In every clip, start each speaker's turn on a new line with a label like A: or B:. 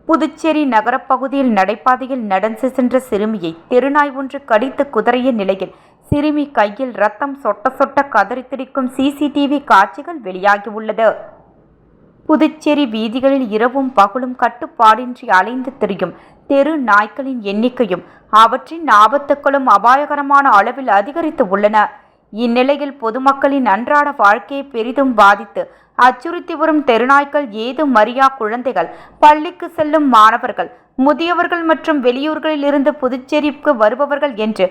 A: புதுச்சேரி நகரப்பகுதியில் நடைபாதையில் நடந்து சென்ற சிறுமியை தெருநாய் ஒன்று கடித்து குதறிய நிலையில் சிறுமி கையில் ரத்தம் சொட்ட சொட்ட கதறி துடிக்கும் சிசிடிவி காட்சிகள் வெளியாகியுள்ளது. புதுச்சேரி வீதிகளில் இரவும் பகலும் கட்டுப்பாடின்றி அலைந்து திரியும் தெரு நாய்களின் எண்ணிக்கையும் அவற்றின் ஆபத்துக்களும் அபாயகரமான அளவில் அதிகரித்து உள்ளன. இந்நிலையில் பொதுமக்களின் அன்றாட வாழ்க்கையை பெரிதும் பாதித்து அச்சுறுத்தி வரும் தெருநாய்கள் ஏதும் அறியா குழந்தைகள், பள்ளிக்கு செல்லும் மாணவர்கள், முதியவர்கள் மற்றும் வெளியூர்களில் இருந்து புதுச்சேரிக்கு வருபவர்கள் என்று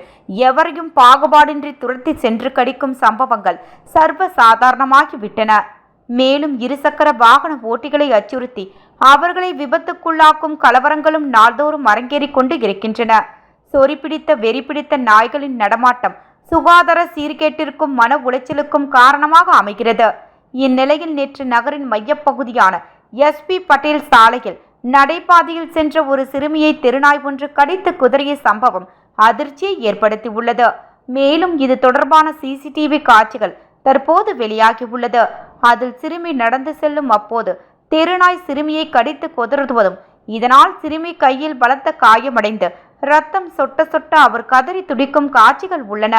A: எவரையும் பாகுபாடின்றி துரத்தி சென்று கடிக்கும் சம்பவங்கள் சர்வ சாதாரணமாகிவிட்டன. மேலும் இருசக்கர வாகன ஓட்டிகளை அச்சுறுத்தி அவர்களை விபத்துக்குள்ளாக்கும் கலவரங்களும் நாள்தோறும் அரங்கேறிக் கொண்டு இருக்கின்றன. சொறி பிடித்த வெறி பிடித்த நாய்களின் நடமாட்டம் சுகாதார சீர்கேட்டிற்கும் மன உளைச்சலுக்கும் காரணமாக அமைகிறது. இந்நிலையில் நேற்று நகரின் மையப்பகுதியான SP பட்டேல் சாலையில் நடைபாதையில் சென்ற ஒரு சிறுமியை தெருநாய் ஒன்று கடித்து குதறிய சம்பவம் அதிர்ச்சியை ஏற்படுத்தியுள்ளது. மேலும் இது தொடர்பான சிசிடிவி காட்சிகள் தற்போது வெளியாகியுள்ளது. அதில் சிறுமி நடந்து செல்லும் அப்போது தெருநாய் சிறுமியை கடித்து குதறுவதும், இதனால் சிறுமி கையில் பலத்த காயமடைந்து ரத்தம் சொட்ட சொட்ட அவர் கதறி துடிக்கும் காட்சிகள் உள்ளன.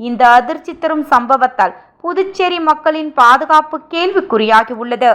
A: இந்த அதிர்ச்சி தரும் சம்பவத்தால் புதுச்சேரி மக்களின் பாதுகாப்பு கேள்விக்குறியாகி உள்ளது.